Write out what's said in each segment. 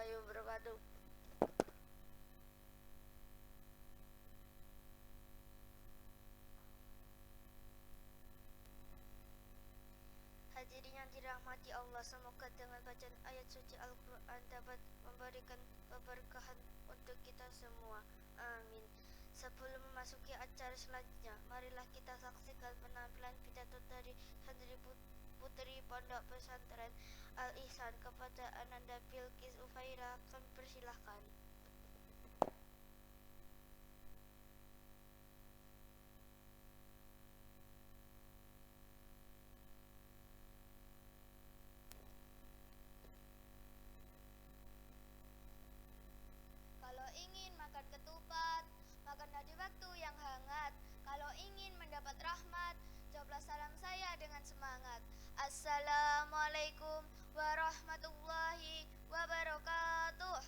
warahmatullahi wabarakatuh. Hadirin yang dirahmati Allah, semoga dengan bacaan ayat suci Al-Quran dapat memberikan keberkahan untuk kita semua. Amin. Sebelum memasuki acara selanjutnya, marilah kita saksikan penampilan pidato dari Santri Putri Pondok Pesantren Al-Ihsan kepada Ananda Bilqis Ufaira. Kami persilahkan. Kalau ingin makan ketupat, makanlah di waktu yang hangat. Kalau ingin mendapat rahmat, jawablah salam saya dengan semangat. Assalamualaikum warahmatullahi wabarakatuh.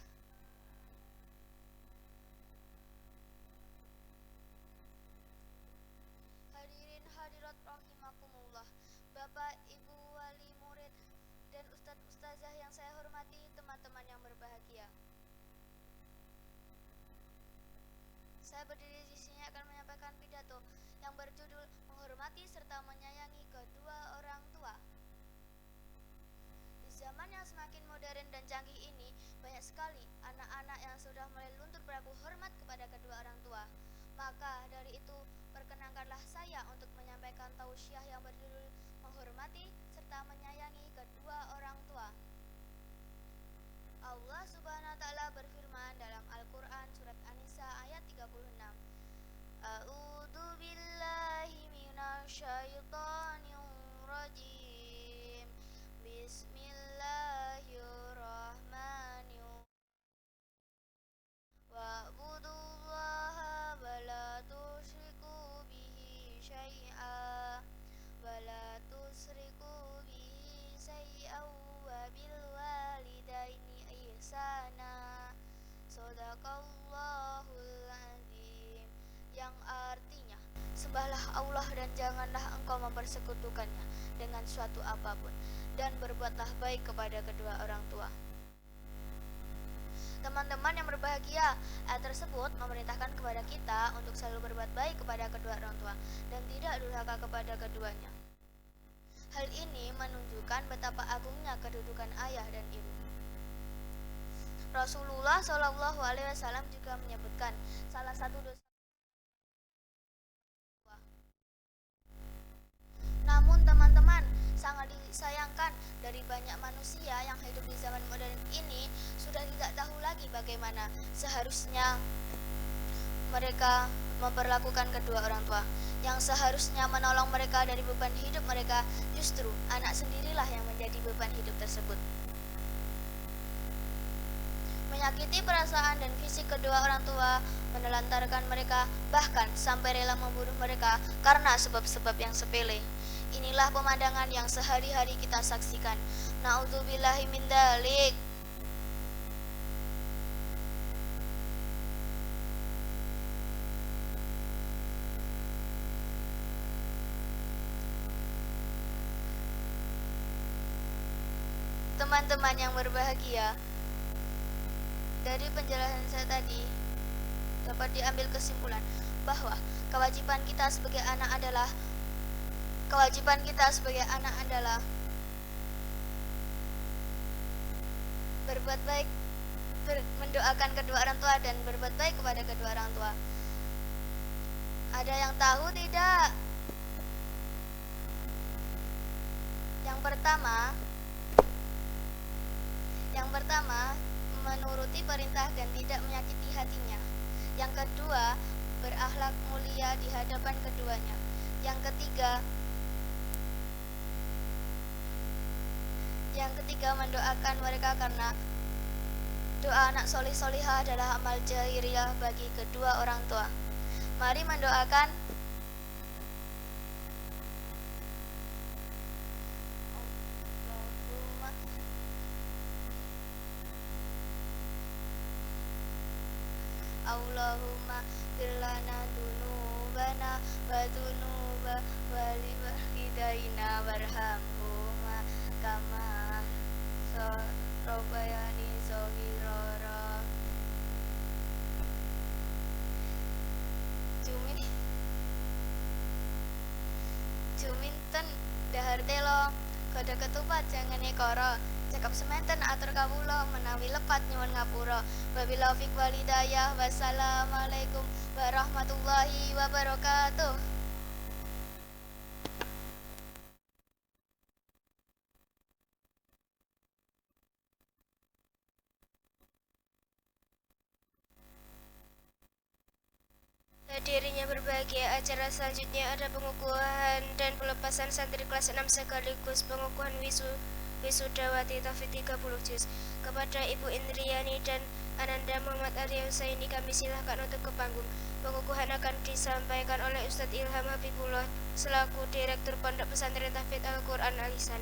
Hadirin hadirat rahimakumullah, Bapak, Ibu, wali murid, dan Ustadz Ustazah yang saya hormati, teman-teman yang berbahagia. Saya berdiri di sini akan menyampaikan pidato yang berjudul menghormati serta menyayangi kedua orang tua. Di zaman yang semakin modern dan canggih ini, banyak sekali anak-anak yang sudah mulai luntur berlaku hormat kepada kedua orang tua. Maka dari itu, perkenankanlah saya untuk menyampaikan tausiah yang berjudul menghormati serta menyayangi kedua orang tua. Allah Subhanahu wa taala berfirman dalam Al-Qur'an surat An-Nisa ayat 36. A'udzu billahi minasyaitonir rajim. Bismillahirrahmanirrahim. Wa'budullaha wa la tusyriku bihi syai'a wa la tusriku bihi syai'an wa bil walidaini ihsana. Shadaqallahul azim. Yang artinya, sembahlah Allah dan janganlah engkau mempersekutukannya dengan suatu apapun, dan berbuatlah baik kepada kedua orang tua. Teman-teman yang berbahagia, ayat tersebut memerintahkan kepada kita untuk selalu berbuat baik kepada kedua orang tua dan tidak durhaka kepada keduanya. Hal ini menunjukkan betapa agungnya kedudukan ayah dan ibu. Rasulullah Shallallahu Alaihi Wasallam juga menyebutkan salah satu dosa. Namun teman-teman, sangat disayangkan dari banyak manusia yang hidup di zaman modern ini sudah tidak tahu lagi bagaimana seharusnya mereka memperlakukan kedua orang tua. Yang seharusnya menolong mereka dari beban hidup mereka, justru anak sendirilah yang menjadi beban hidup tersebut. Menyakiti perasaan dan fisik kedua orang tua, menelantarkan mereka, bahkan sampai rela membunuh mereka karena sebab-sebab yang sepele. Inilah pemandangan yang sehari-hari kita saksikan. Na'udzubillahi min dzalik. Teman-teman yang berbahagia, dari penjelasan saya tadi dapat diambil kesimpulan bahwa kewajiban kita sebagai anak adalah berbuat baik, mendoakan kedua orang tua dan berbuat baik kepada kedua orang tua. Ada yang tahu tidak? Yang pertama, menuruti perintah dan tidak menyakiti hatinya. Yang kedua, berakhlak mulia di hadapan keduanya. Yang ketiga mendoakan mereka karena doa anak solih solihah adalah amal jahiliyah bagi kedua orang tua. Mari mendoakan. Allahumma firlana dunubana wa dunuba wali walidaina warhamhuma kama rabbayani sogirara Cumin Juminten dahar telo Goda ketupat jangan ekara Cekap sementen atur kawula menawi lepat nyuwun ngapura Wabillahi taufiq wal hidayah wassalamualaikum warahmatullahi wabarakatuh. Hadirnya berbahagia acara selanjutnya ada pengukuhan dan pelepasan santri kelas 6 sekaligus pengukuhan wisudawati Taufik 30 juz. Kepada Ibu Indriani dan Ananda Muhammad Arya Husaini kami silahkan untuk ke panggung. Pengukuhan akan disampaikan oleh Ustadz Ilham Habibullah selaku Direktur Pondok Pesantren Tahfidz Al-Quran Al-Ihsan.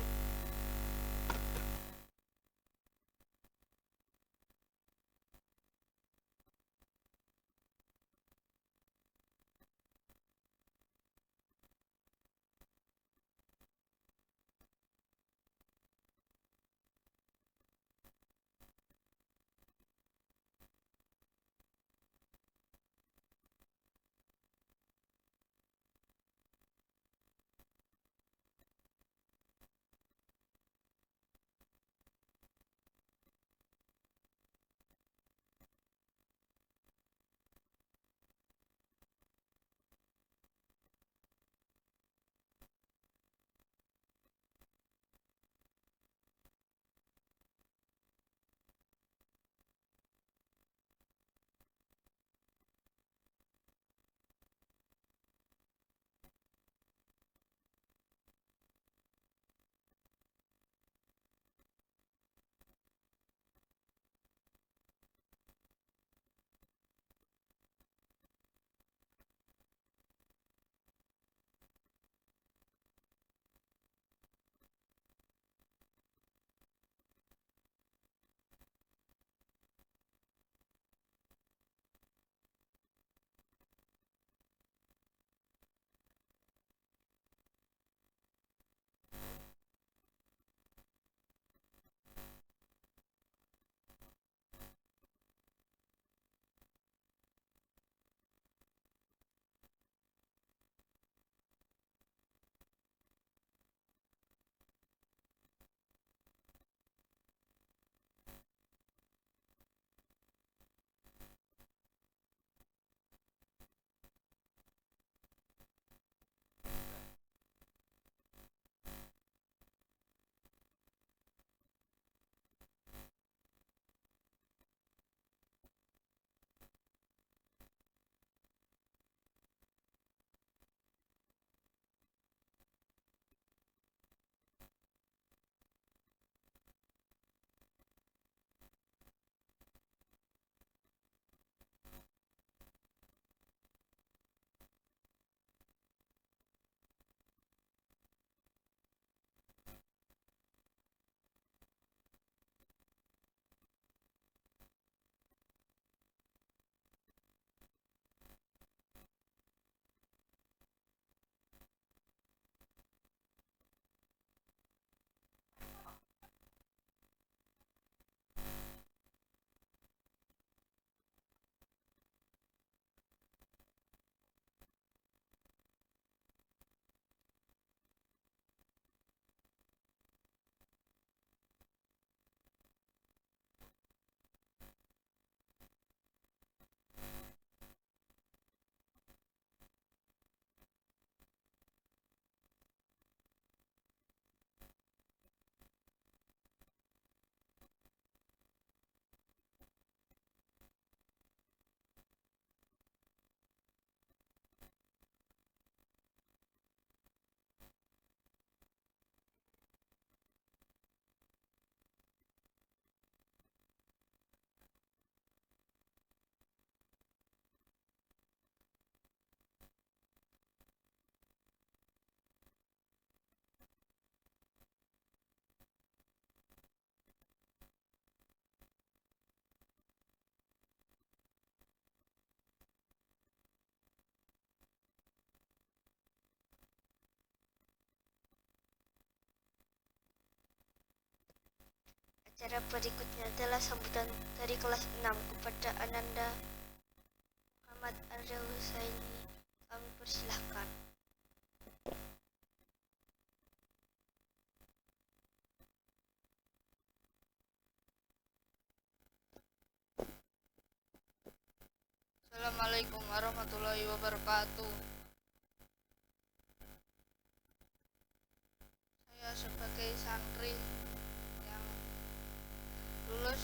Acara berikutnya adalah sambutan dari kelas 6 kepada Ananda Muhammad Arda Husaini. Kami persilahkan. Assalamualaikum warahmatullahi wabarakatuh. Saya sebagai santri yang lulus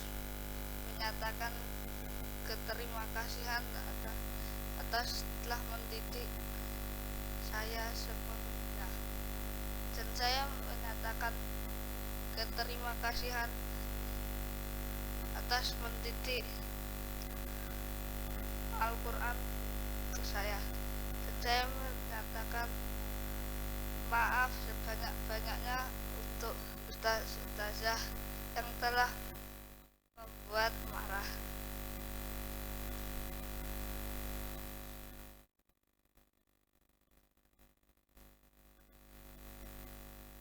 menyatakan keterima kasihan atas telah mendidik saya sepenuhnya, dan saya menyatakan keterima kasihan atas mendidik Al-Quran ke saya, dan saya menyatakan maaf sebanyak-banyaknya untuk ustazah yang telah membuat marah.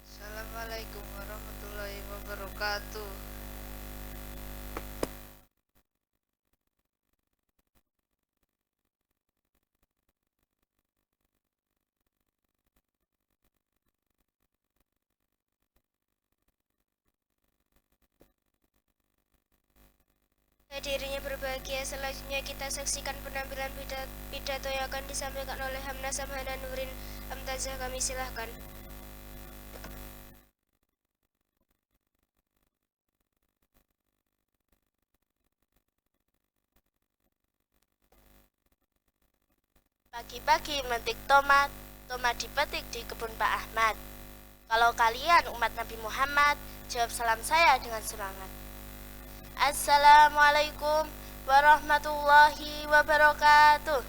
Assalamualaikum warahmatullahi wabarakatuh. Hadirinnya berbahagia, selanjutnya kita saksikan penampilan pidato yang akan disampaikan oleh Hamna Samhana Nurin Amtazah. Kami silahkan. Pagi-pagi memetik tomat, tomat dipetik di kebun Pak Ahmad. Kalau kalian umat Nabi Muhammad, jawab salam saya dengan semangat. Assalamualaikum warahmatullahi wabarakatuh.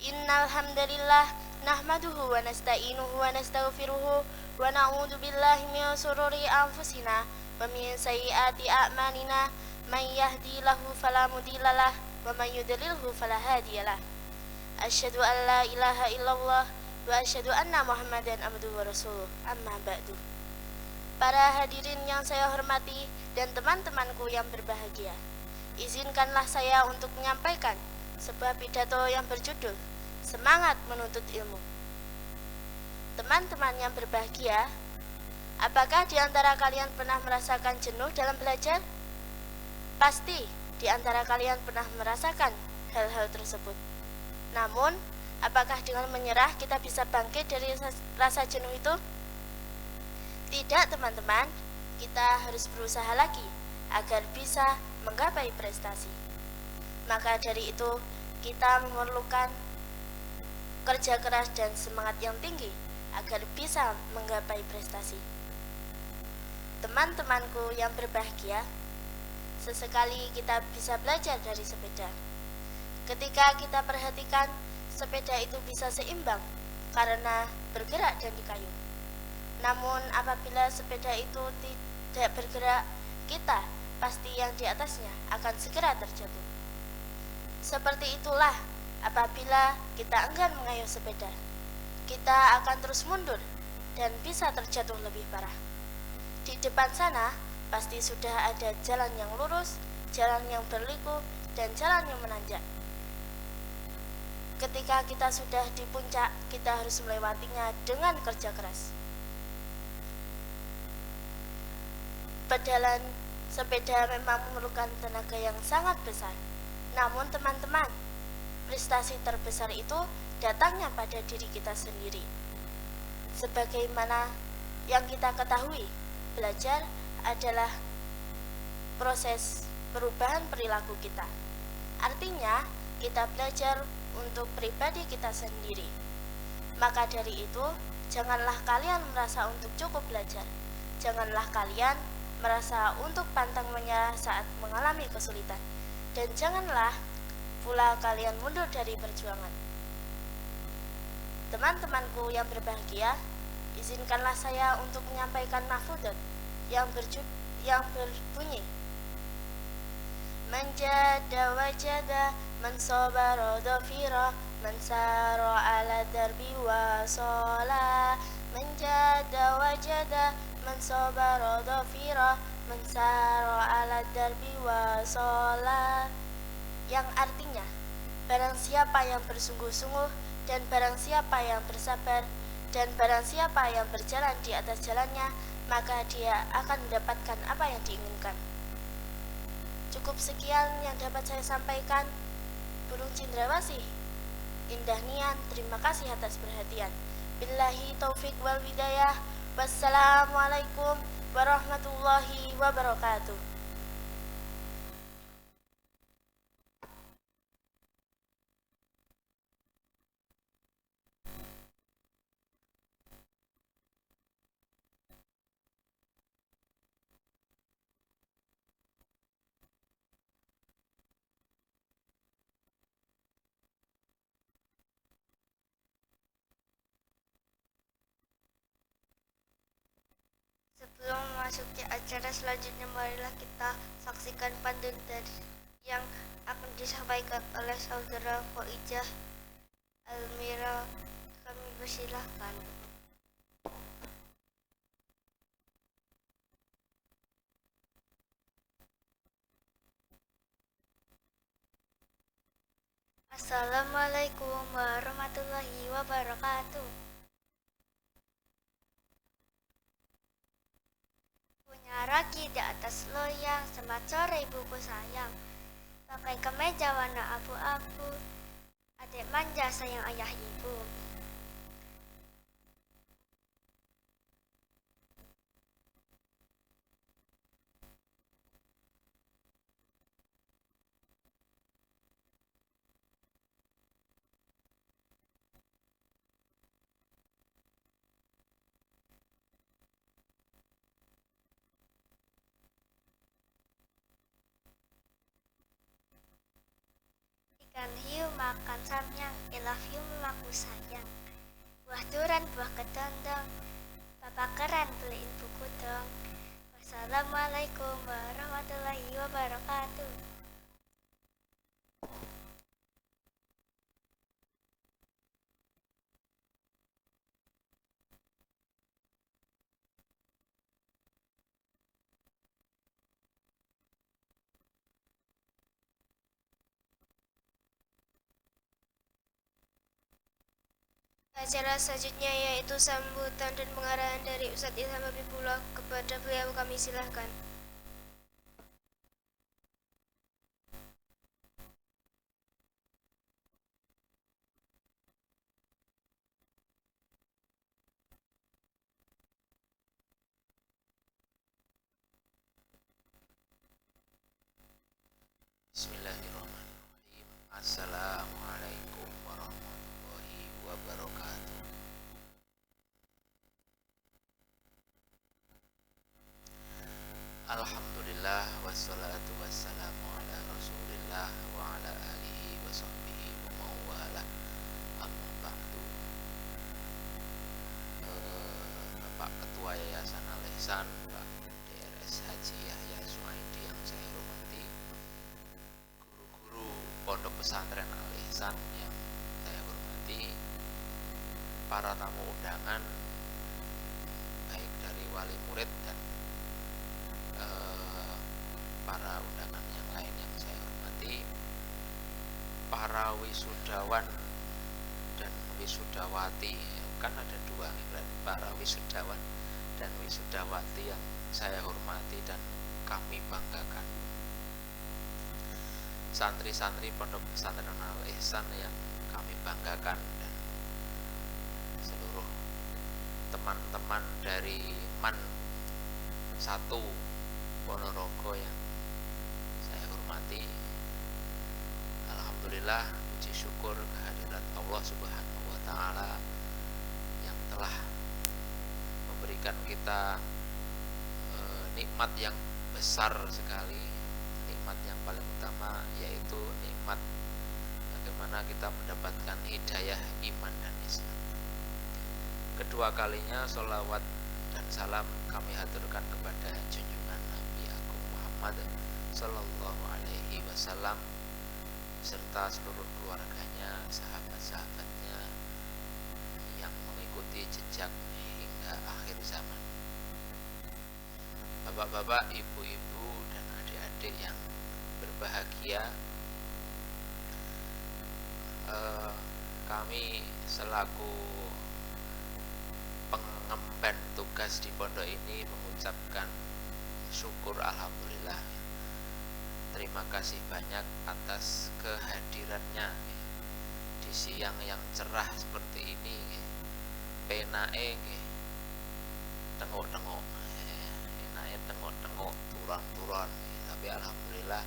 Innal hamdalillah nahmaduhu wa nasta'inuhu wa nastaghfiruhu wa na'udzu billahi min shururi anfusina wa min sayyiati a'malina. Man yahdihillahu fala mudhillalah wa man yudlilhu fala hadiyalah. Asyhadu an la ilaha illallah wa asyhadu anna Muhammadan abduhu wa rasuluh. Amma ba'du. Para hadirin yang saya hormati dan teman-temanku yang berbahagia, izinkanlah saya untuk menyampaikan sebuah pidato yang berjudul Semangat Menuntut Ilmu. Teman-teman yang berbahagia, apakah di antara kalian pernah merasakan jenuh dalam belajar? Pasti di antara kalian pernah merasakan hal-hal tersebut. Namun, apakah dengan menyerah kita bisa bangkit dari rasa jenuh itu? Tidak, teman-teman. Kita harus berusaha lagi agar bisa menggapai prestasi. Maka dari itu, kita memerlukan kerja keras dan semangat yang tinggi agar bisa menggapai prestasi. Teman-temanku yang berbahagia, sesekali kita bisa belajar dari sepeda. Ketika kita perhatikan, sepeda itu bisa seimbang karena bergerak dan dikayuh. Namun apabila sepeda itu tidak bergerak, kita pasti yang di atasnya akan segera terjatuh. Seperti itulah apabila kita enggan mengayuh sepeda, kita akan terus mundur dan bisa terjatuh lebih parah. Di depan sana pasti sudah ada jalan yang lurus, jalan yang berliku, dan jalan yang menanjak. Ketika kita sudah di puncak, kita harus melewatinya dengan kerja keras. Berjalan sepeda memang memerlukan tenaga yang sangat besar. Namun teman-teman, prestasi terbesar itu datangnya pada diri kita sendiri. Sebagaimana yang kita ketahui, belajar adalah proses perubahan perilaku kita. Artinya, kita belajar untuk pribadi kita sendiri. Maka dari itu, janganlah kalian merasa untuk cukup belajar. Janganlah kalian merasa untuk pantang menyerah saat mengalami kesulitan. Dan janganlah pula kalian mundur dari perjuangan. Teman-temanku yang berbahagia, izinkanlah saya untuk menyampaikan mahfudzat yang berbunyi: Menjada wajada, mensabara dhafira, mensara ala darbi wa shola, Man jada wajada, man sabara dhafira, man sara ala darbi wa shola. Yang artinya, barang siapa yang bersungguh-sungguh dan barang siapa yang bersabar dan barang siapa yang berjalan di atas jalannya, maka dia akan mendapatkan apa yang diinginkan. Cukup sekian yang dapat saya sampaikan. Burung Cendrawasih, Indah Nian, terima kasih atas perhatian. Billahi taufik wal hidayah. Wassalamualaikum warahmatullahi wabarakatuh. Sebelum memasuki acara selanjutnya, marilah kita saksikan pantun yang akan disampaikan oleh saudara Faijah Almira. Kami persilahkan. Assalamualaikum warahmatullahi wabarakatuh. Punya ragi di atas loyang, selamat sore ibuku sayang. Pakai kemeja warna abu-abu, adik manja sayang ayah ibu. Ikan hiu makan samyang, I love you mamaku sayang. Buah duran, buah kedondong, papa keren beliin buku dong. Wassalamualaikum warahmatullahi wabarakatuh. Acara selanjutnya yaitu sambutan dan pengarahan dari Ustadz Ilham Habibullah. Kepada beliau kami silahkan. Bismillahirrahmanirrahim. Assalamualaikum warahmatullahi wabarakatuh. Alhamdulillah wassalatu wassalamu ala rasulillah wa ala alihi wa sahbihi wa mawala. Amma ba'du. Bapak Ketua Yayasan Al-Ihsan, Pak DRS Haji Yahya Suaidi yang saya hormati, guru-guru Pondok Pesantren Al-Ihsan yang saya hormati, para tamu undangan baik dari wali murid dan para undangan yang lain yang saya hormati, para wisudawan dan wisudawati, kan ada dua, para wisudawan dan wisudawati yang saya hormati dan kami banggakan, santri-santri Pondok Pesantren Al-Ihsan yang kami banggakan, dan seluruh teman-teman dari MAN 1 Ponorogo yang saya hormati. Alhamdulillah, puji syukur kehadirat Allah Subhanahu wa Ta'ala yang telah memberikan kita nikmat yang besar sekali, nikmat yang paling utama yaitu nikmat bagaimana kita mendapatkan hidayah iman dan Islam. Kedua kalinya sholawat dan salam kami haturkan kepada junjungan Nabi Agung Muhammad Sallallahu Alaihi Wasallam serta seluruh keluarganya, sahabat-sahabatnya yang mengikuti jejak akhir zaman. Bapak-bapak, ibu-ibu, dan adik-adik yang berbahagia, kami selaku pengemban tugas di pondok ini mengucapkan syukur alhamdulillah. Terima kasih banyak atas kehadirannya di siang yang cerah seperti ini. Penae tengok-tengok, penae tengok-tengok, turun-turun. Tapi alhamdulillah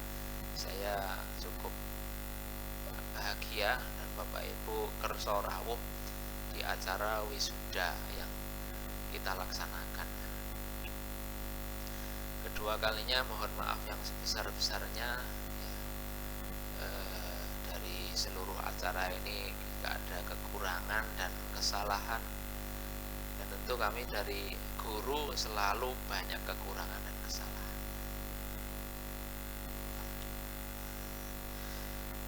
saya cukup bahagia dan Bapak Ibu kersa rawuh di acara wisuda yang kita laksanakan. Kedua kalinya mohon maaf yang sebesar-besarnya ya, dari seluruh acara ini tidak ada kekurangan dan kesalahan, dan tentu kami dari guru selalu banyak kekurangan dan kesalahan.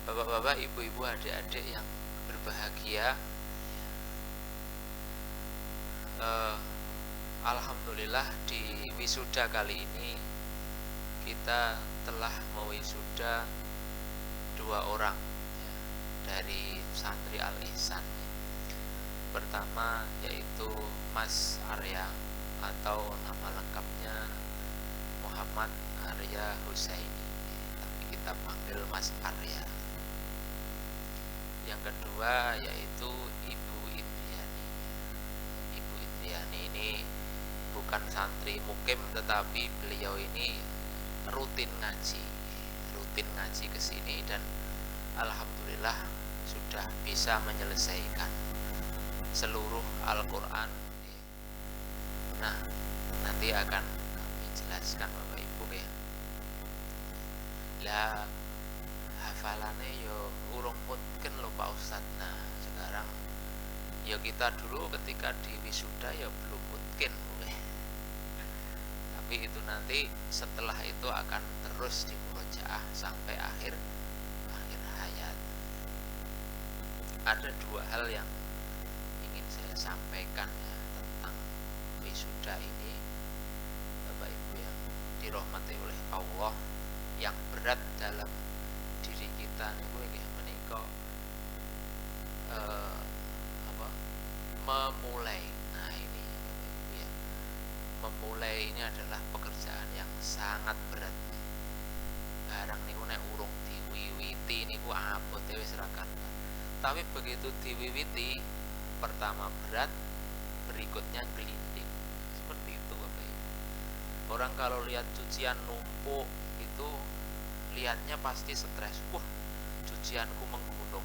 Bapak-bapak, ibu-ibu, adik-adik yang berbahagia, alhamdulillah di wisuda kali ini kita telah mewisuda 2 orang ya, dari santri Al-Ihsan. Pertama yaitu Mas Arya atau nama lengkapnya Muhammad Arya Husaini, tapi kita panggil Mas Arya. Yang kedua yaitu Ibu Indriani. Ibu Indriani ini bukan santri mukim, tetapi beliau ini rutin ngaji ke sini dan alhamdulillah sudah bisa menyelesaikan seluruh Al-Qur'an. Nah, nanti akan kami jelaskan Bapak Ibu ya. Lah hafalane yo urung mungkin lho Pak Ustadz. Nah, sekarang ya kita dulu ketika di wisuda ya belum mungkin. Tapi itu nanti setelah itu akan terus dimurojaah sampai akhir hayat. Ada 2 hal yang ingin saya sampaikan ya tentang wisuda ini, Bapak Ibu yang dirahmati oleh Allah. Yang berat dalam diri kita niku nggih menika memulai. Nah ini Bapak Ibu ya, memulai ini adalah pekerjaan yang sangat berat. Barang niku nek urung diwiwiti niku abote wis ra karuan. Tapi begitu diwiwiti, pertama berat, berikutnya gelinding. Seperti itu Bapak Ibu. Orang kalau lihat cucian numpuk itu lihatnya pasti stres. Wah, cucianku menggunung.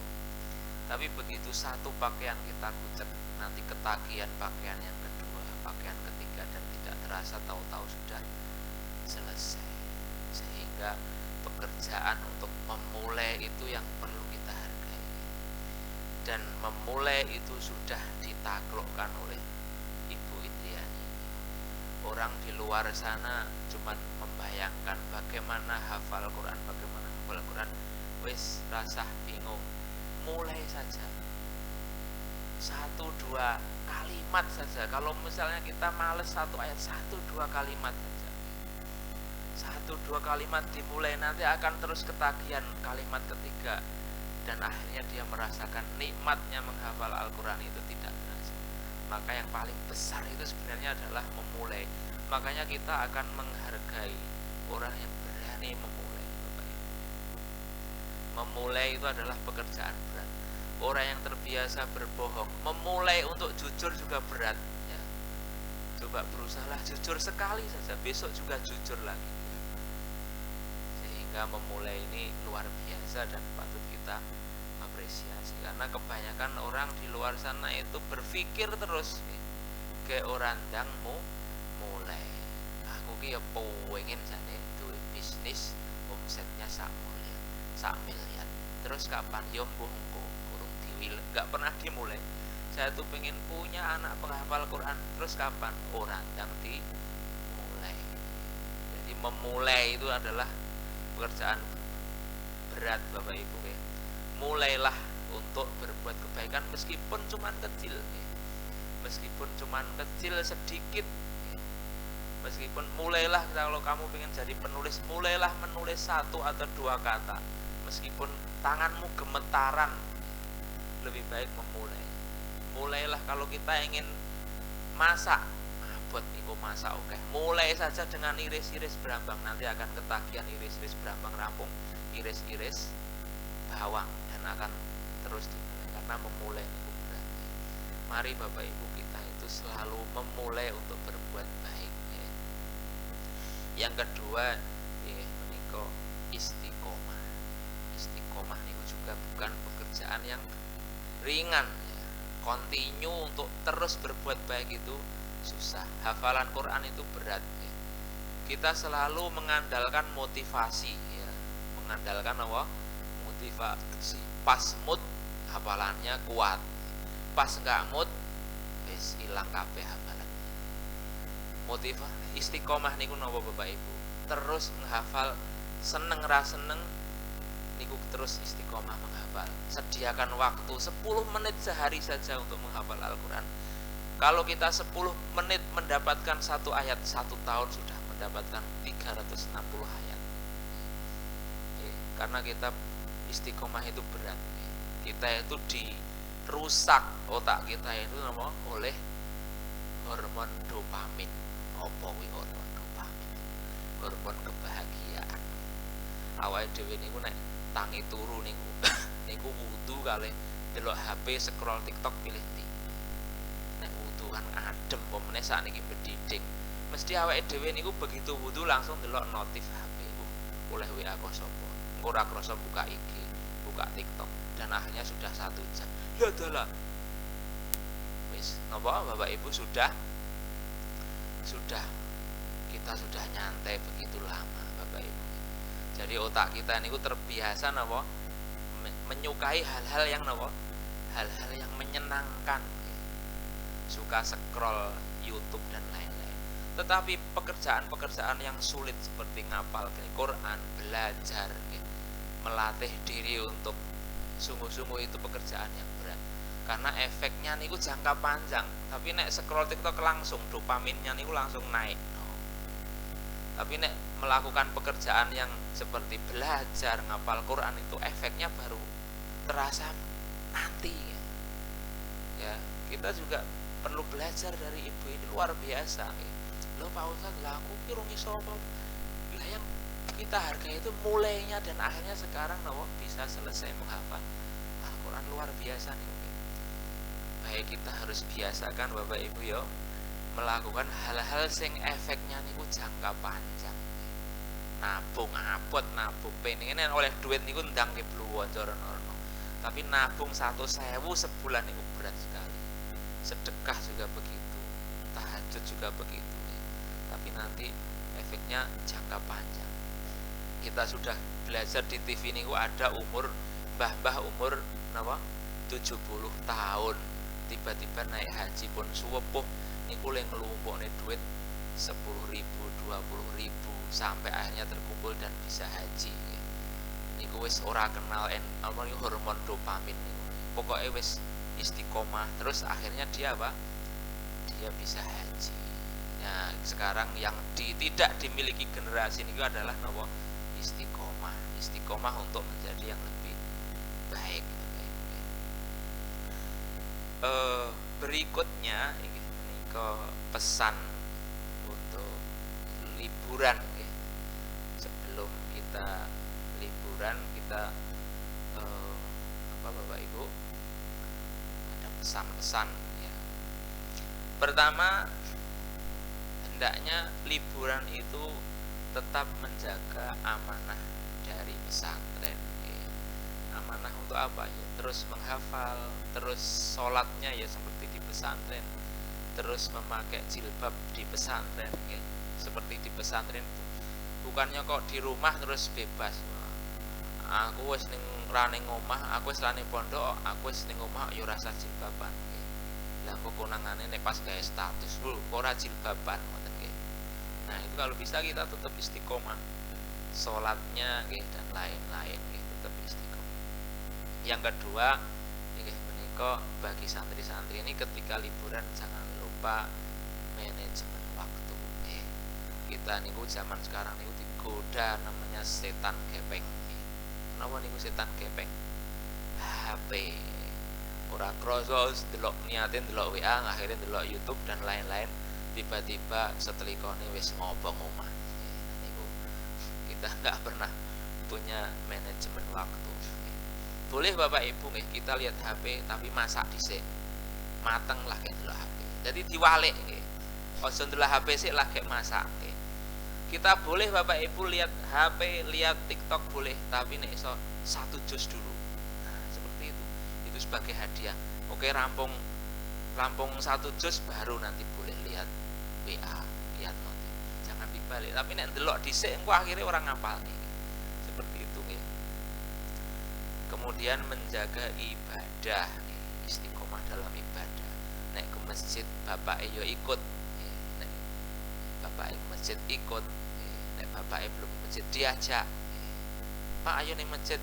Tapi begitu satu pakaian kita kucek, nanti ketagihan pakaian yang kedua, pakaian ketiga, dan tidak terasa tahu-tahu sudah selesai. Sehingga pekerjaan untuk memulai itu yang perlu kita hargai. Dan memulai itu sudah ditaklukkan oleh Ibu Indriani. Orang di luar sana cuma membayangkan bagaimana hafal Quran, wis rasah bingung. Mulai saja 1-2 kalimat saja. Kalau misalnya kita males 1 ayat, 1-2 kalimat saja. 1-2 kalimat dimulai, nanti akan terus ketagihan kalimat ketiga, dan akhirnya dia merasakan nikmatnya menghafal Al-Quran itu tidak terasa. Maka yang paling besar itu sebenarnya adalah memulai. Makanya kita akan menghargai orang yang berani memulai. Memulai itu adalah pekerjaan berat. Orang yang terbiasa berbohong, memulai untuk jujur juga berat ya. Coba berusahalah jujur sekali saja, besok juga jujur lagi. Sehingga memulai ini luar biasa dan patut kita apresiasi. Karena kebanyakan orang di luar sana itu berpikir terus kayak orang ndangmu mulai. Aku ki ya pengen jane duwe bisnis omsetnya sak miliar. Terus kapan? Yo mbuh engko, urung enggak pernah dimulai. Saya tuh pengen punya anak penghafal Quran. Terus kapan? Ora ndang dimulai. Jadi memulai itu adalah pekerjaan berat Bapak Ibu ya. Mulailah untuk berbuat kebaikan meskipun cuma kecil ya. meskipun cuman kecil sedikit, meskipun mulailah, kalau kamu pengen jadi penulis, mulailah menulis 1 atau 2 kata, meskipun tanganmu gemetaran, lebih baik mulailah. Kalau kita ingin masak, abot niku masak, oke, mulai saja dengan iris-iris berambang, nanti akan ketagihan iris-iris berambang rampung, iris-iris bawang, dan akan terus dimulai, karena memulai niku berat. Mari Bapak Ibu kita itu selalu memulai untuk berbuat baik. Yang kedua, menika istiqomah. Istiqomah niku juga bukan pekerjaan yang ringan. Continue untuk terus berbuat baik itu susah. Hafalan Quran itu berat. Kita selalu mengandalkan motivasi, mengandalkan apa? Motivasi. Pas mood hafalannya kuat, pas nggak mood wis ilang kabeh hafalan. Motivasi istiqomah niku napa Bapak Ibu? Terus menghafal, seneng ra seneng niku terus istiqomah menghafal. Sediakan waktu 10 menit sehari saja untuk menghafal Al-Qur'an. Kalau kita 10 menit mendapatkan 1 ayat, 1 tahun sudah mendapatkan 360 ayat. Karena kita istiqomah itu berat. Kita itu dirusak otak kita itu oleh hormon dopamin. Apa kuwi hormon dopamin? Hormon kebahagiaan. Awake dhewe niku nek tangi turu niku niku wudu kalih delok HP, scroll TikTok, pilih ndi. Nek wudu kan adem pomene sakniki bedhidhing. Mesti awake dhewe niku begitu wudu langsung delok notif HP. Oleh WA kok sapa? Engko ora krasa buka IG, buka TikTok, dan akhirnya sudah 1 jam. Ya dalah. Wis, napa Bapak Ibu kita sudah nyantai begitu lama Bapak Ibu. Jadi otak kita niku terbiasa napa menyukai hal-hal yang napa, hal-hal yang menyenangkan, suka scroll YouTube dan lain-lain. Tetapi pekerjaan-pekerjaan yang sulit seperti ngapal Quran, belajar, melatih diri untuk sungguh-sungguh itu pekerjaan yang berat. Karena efeknya niku jangka panjang. Tapi nek scroll TikTok langsung dopaminnya niku langsung naik. Tapi nek melakukan pekerjaan yang seperti belajar, ngapal Quran itu efeknya baru terasa nanti. Ya, kita juga perlu belajar dari ibu ini, luar biasa. Loh Pak Ustadz, lah aku kira ngiso apa? Lah yang kita hargai itu mulainya dan akhirnya sekarang bisa selesai menghafal Al-Quran, luar biasa nih. Baik, kita harus biasakan Bapak Ibu ya melakukan hal-hal sing efeknya niku jangka panjang. Nabung abot, nabung pengen oleh duit niku ndang ke bluwonjor ono. Tapi nabung 100.000 sebulan niku berat sekali. Sedekah juga begitu, tahajud juga begitu. Tapi nanti efeknya jangka panjang. Kita sudah belajar di TV niku ada umur mbah-mbah umur 70 tahun tiba-tiba naik haji pun suwepuh niku le nglumpukne duit 10.000, 20.000 sampai akhirnya terkumpul dan bisa haji. Niku wis ora kenal hormon dopamin niku. Pokoknya wis istiqomah terus akhirnya dia dia bisa haji. Nah, sekarang yang tidak dimiliki generasi niku adalah istiqomah untuk menjadi yang lebih baik. Berikutnya ini pesan untuk liburan. Sebelum kita liburan kita Bapak Ibu ada pesan-pesan ya. Pertama, hendaknya liburan itu tetap menjaga amanah dari pesantren. Amanah untuk apa ya? Terus menghafal, terus sholatnya ya seperti di pesantren, terus memakai jilbab di pesantren ya. Seperti di pesantren itu bukannya kok di rumah terus bebas. Aku wis ning rane omah, aku wis rane pondok, aku wis ning omah yo rasa jilbaban. Lah kok konangane nek pas gawe status lho ora jilbaban ngoten nggih. Nah, itu kalau bisa kita tetap istiqomah. Sholatnya dan lain-lain tetap istiqomah. Yang kedua, maka bagi santri-santri ini ketika liburan jangan lupa manajemen waktu. Kita niku zaman sekarang niku digoda namanya setan gepeng. Kenapa niku setan gepeng? HP. Ora kroso delok niatin delok WA, akhirnya delok YouTube dan lain-lain, tiba-tiba setelikone wis ngobong omah. Niku kita nggak pernah punya manajemen waktu. Boleh Bapak Ibu nggih kita lihat HP tapi masak dhisik. Mateng lah kayak delok HP. Jadi diwalik nggih. Ojo ndelok HP sik lagi masak. Kita boleh Bapak Ibu lihat HP, lihat TikTok boleh, tapi nek iso 1 juz dulu. Nah, seperti itu. Itu sebagai hadiah. Oke, rampung 1 juz baru nanti boleh lihat WA, lihat notif. Jangan dibalik. Tapi nek ndelok dhisik engko akhirnya orang ngapal nih. Seperti itu nggih. Kemudian menjaga ibadah, istiqomah dalam ibadah. Nek ke masjid bapak yo ikut, nek bapak ke masjid ikut, nek bapak belum ke masjid diajak. Pak ayo ning masjid.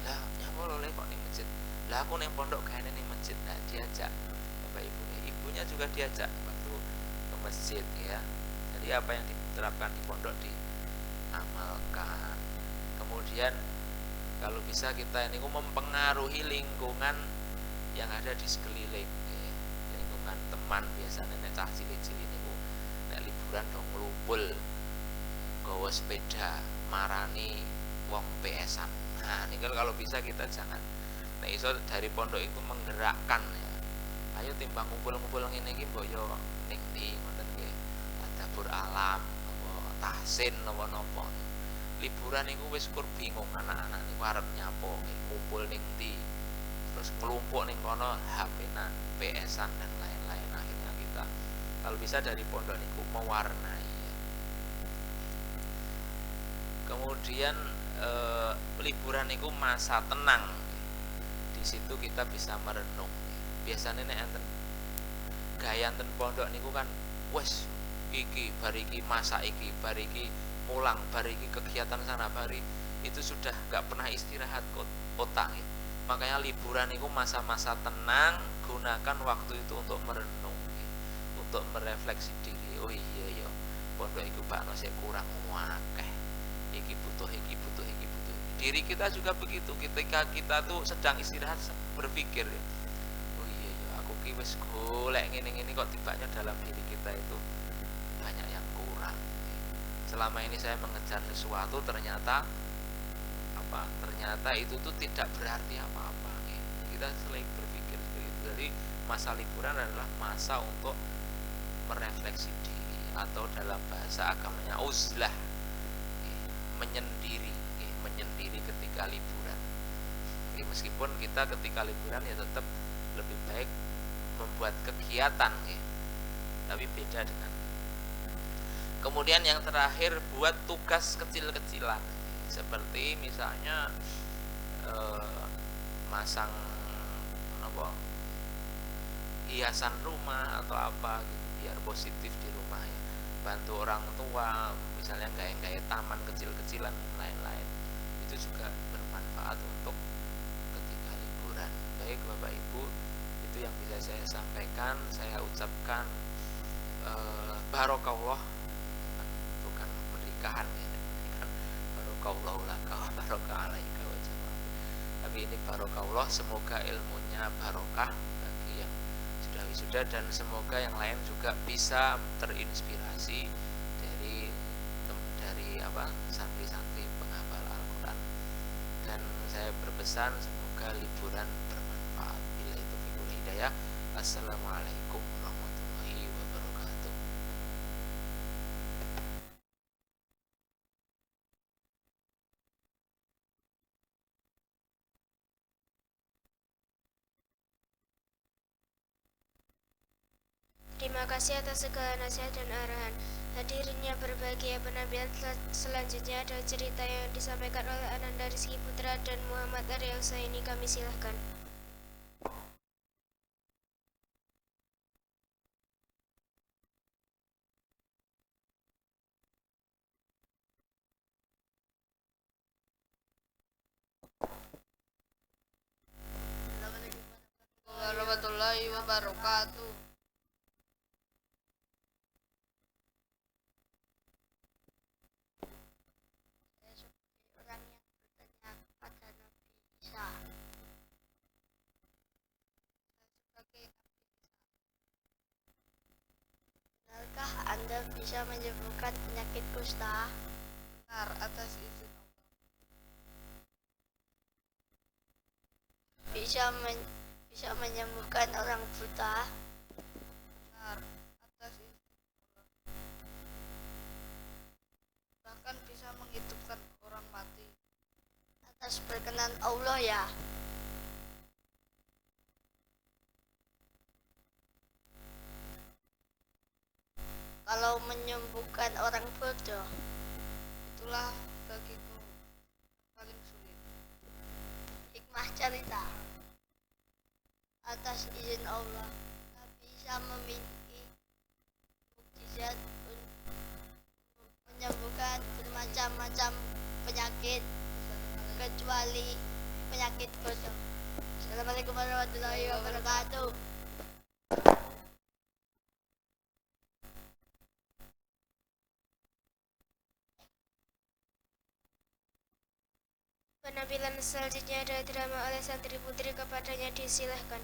Lah nyapa oleh kok ning masjid. Lah aku ning pondok gaene ning masjid. Nah diajak bapak ibunya juga diajak waktu ke masjid ya. Jadi apa yang diterapkan di pondok diamalkan. Kemudian kalau bisa kita ini mempengaruhi lingkungan yang ada di sekeliling, lingkungan teman biasanya nek cah cilik-cilik niku nek liburan dong nglumpul nggawa sepeda marani wong PS-an. Nah, ini kalau bisa kita jangan. Nek iso dari pondok itu menggerakkan ya. Ayo timbang ngumpul-ngumpul ngene iki mbok yo ning ndi ngoten nggih. Tadabbur alam apa tahsin napa-napa. Liburan niku wis kur bingung anak-anak niku arep nyapo, ngumpul ning ndi. Terus kelompok ning kono HP-nan, PS-an dan lain-lain. Akhirnya kita kalau bisa dari pondok niku mewarnai ya. Kemudian liburan niku masa tenang. Di situ kita bisa merenung. Biasanya nek enten gaya enten pondok niku kan wes iki bariki masa iki bariki mulang bariki kegiatan sana bari itu sudah gak pernah istirahat otak ya. Makanya liburan itu masa-masa tenang, gunakan waktu itu untuk merenung ya. Untuk merefleksi diri. Oh iya ya pondok itu bakno sik kurang akeh iki butuh diri kita juga begitu. Ketika kita tuh sedang istirahat berpikir ya, oh iya ya aku ki wis golek ngene-ngene kok tibanya dalam diri kita itu banyak yang kurang. Selama ini saya mengejar sesuatu ternyata itu tuh tidak berarti apa-apa. Kita selalu berpikir seperti itu. Jadi masa liburan adalah masa untuk merefleksi diri atau dalam bahasa agamanya uzlah, menyendiri ketika liburan. Meskipun kita ketika liburan ya tetap lebih baik membuat kegiatan, tapi beda dengan. Kemudian yang terakhir buat tugas kecil-kecilan seperti misalnya masang hiasan rumah atau apa gitu biar positif di rumah ya. Bantu orang tua misalnya gaya taman kecil-kecilan dan lain-lain. Itu juga bermanfaat untuk ketika liburan. Baik Bapak Ibu, itu yang bisa saya sampaikan. Saya ucapkan barokallah, bukan pernikahan ya, barokallah laka wa barokah alaika wa jamaah. Tapi ini barokallah, semoga ilmunya barokah bagi yang sudah wisuda dan semoga yang lain juga bisa terinspirasi dari santri-santri penghafal Al-Quran. Dan saya berpesan semoga liburan bermanfaat. Billahi taufiq wal hidayah. Assalamualaikum warahmatullahi wabarakatuh. Terima kasih atas segala nasihat dan arahan. Hadirnya berbahagia penampilan selanjutnya adalah cerita yang disampaikan oleh Ananda Rizky Putra dan Muhammad Arya Husaini. Kami silahkan. warahmatullahi wabarakatuh. Saya sebagai orang yang bertanya kepada Nabi Isa. Sebagai Benarkah Anda bisa menyembuhkan penyakit kusta? benar atas izin Allah. Bisa menyembuhkan orang buta? Benar atas izin Allah. Bahkan bisa menghidupkan orang mati. Atas berkenan Allah ya. Kalau menyembuhkan orang bodoh, Itulah bagiku paling sulit. hikmah cerita. Atas izin Allah, Nabi Isa memiliki mukjizat untuk menyembuhkan bermacam-macam penyakit kecuali penyakit bodoh. Assalamualaikum warahmatullahi wabarakatuh. Penampilan selanjutnya adalah drama oleh santri putri, kepadanya disilahkan.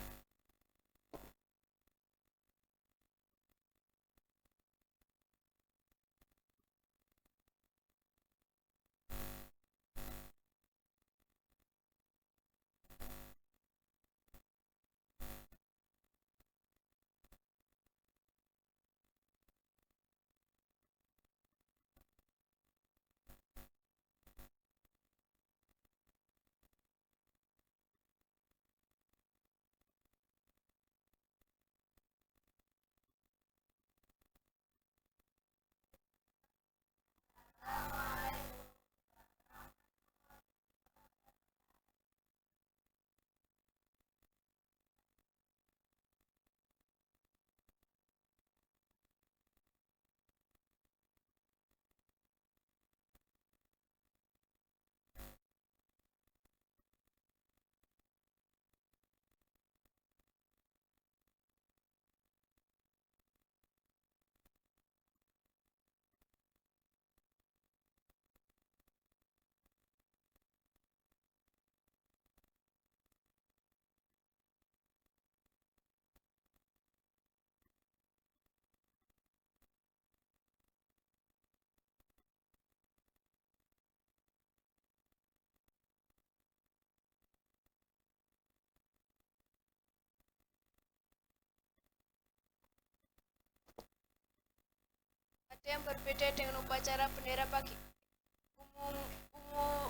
Ada yang berbeda dengan upacara bendera pagi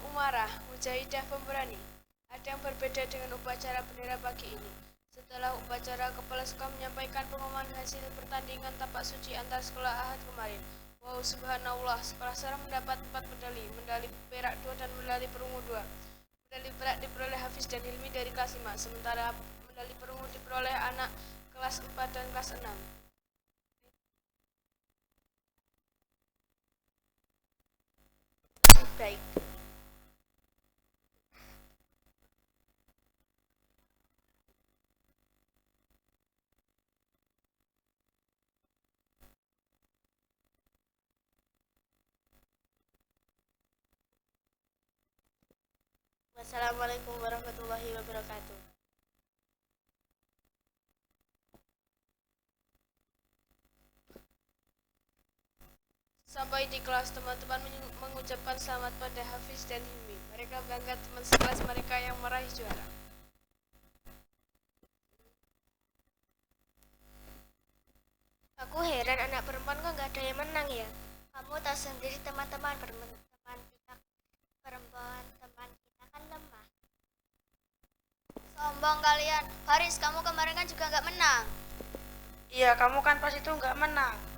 Umarah, Mujahidah Pemberani. Ada yang berbeda dengan upacara bendera pagi ini. Setelah upacara, kepala sekolah menyampaikan pengumuman hasil pertandingan tapak suci antar sekolah Ahad kemarin. Wow, subhanallah, sekolah Sarah mendapat 4 medali, medali perak 2 dan medali perunggu 2. Medali perak diperoleh Hafiz dan Hilmi dari kelas 5, sementara medali perunggu diperoleh anak kelas 4 dan kelas 6. Baik. Wassalamualaikum warahmatullahi wabarakatuh. Sampai di kelas, teman-teman mengucapkan selamat pada Hafiz dan Hilmi. Mereka bangga teman sekelas mereka yang meraih juara. Aku heran anak perempuan kok nggak ada yang menang ya. Kamu tahu sendiri teman-teman kita perempuan, teman kita kan lemah. Sombong kalian. Haris, kamu kemarin kan juga nggak menang. Iya, kamu kan pas itu nggak menang.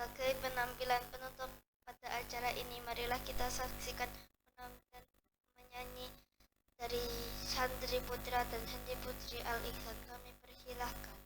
Sebagai penampilan penutup pada acara ini, marilah kita saksikan penampilan menyanyi dari Santri Putra dan Santri Putri Al-Ihsan. Kami persilahkan.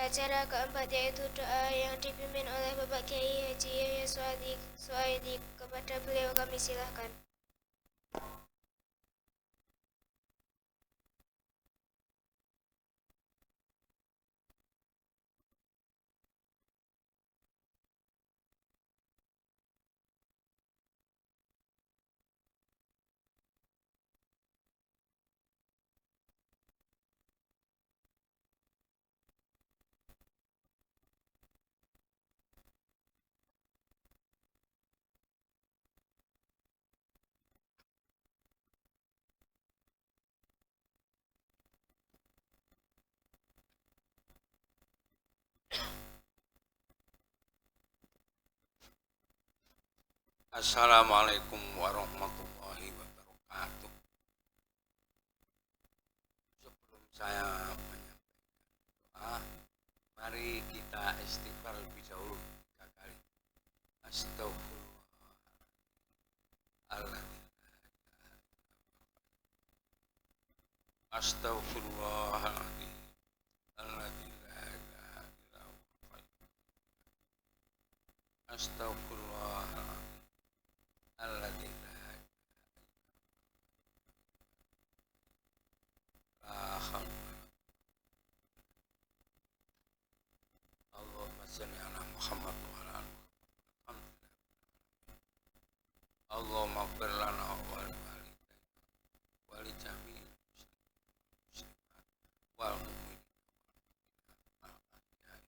Acara keempat yaitu doa yang dipimpin oleh Bapak Kiai Haji Yahya Suaidi. Kepada beliau kami silahkan. Assalamualaikum warahmatullahi wabarakatuh. Sebelum saya menyampaikan doa, mari kita istighfar lebih dahulu 3 kali. Astaghfirullahaladzim. Astaghfirullahaladzim. Allahumma shalli ala Muhammad wa ala ali Muhammad. Allahumma ighfir lana wa li walidayna wa li jami'il muslimat wal mu'minin wal mu'minat.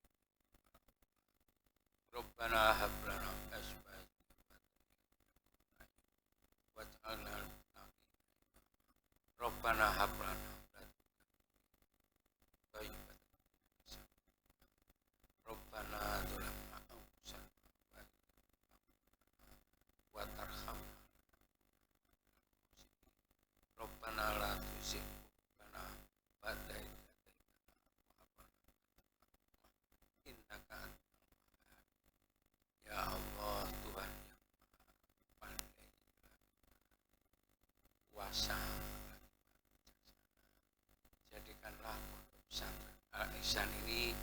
Rabbana hab lana azwajan waj'alna Rabbana hab lana Rabbana dzulamna anfusana wa tarhamna Rabbana la tuzigh qulubana ba'da idh hadaytana innaka antal wahhab. Ya Allah, Tuhan yang Maha Pandai kuasa, jadikanlah pondok pesantren Al-Ihsan ini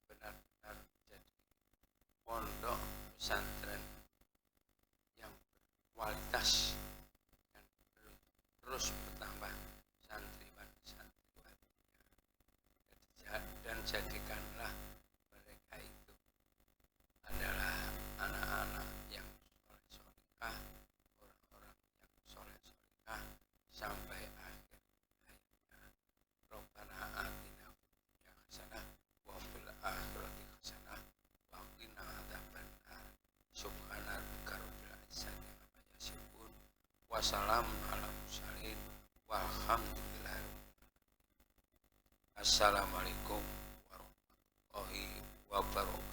benar-benar menjadi pondok pesantren yang berkualitas dan terus bertambah santriwan-santriwatinya, dan jadikanlah mereka itu adalah anak-anak yang soleh-solehah, orang-orang yang soleh-solehah sampai akhir hayatnya. Rabbana atina fid dunya hasanah wa fil akhirati hasanah wa qina adzabannar. Subhana rabbika rabbil izzati amma yasifun wa salamun alal mursalin walhamdulillah. Assalamualaikum warahmatullahi wabarakatuh.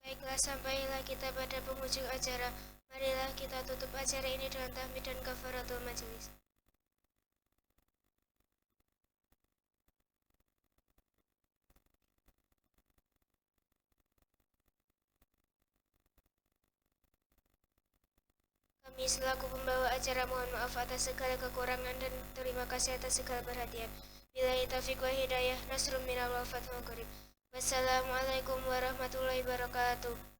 Baiklah, sampailah kita pada penghujung acara. Marilah kita tutup acara ini dengan tahmid dan kafaratul majelis. Kami selaku pembawa acara mohon maaf atas segala kekurangan dan terima kasih atas segala perhatian. Billahi taufiq wa hidayah, nasrun minallah, fathul qarib. Wassalamualaikum warahmatullahi wabarakatuh.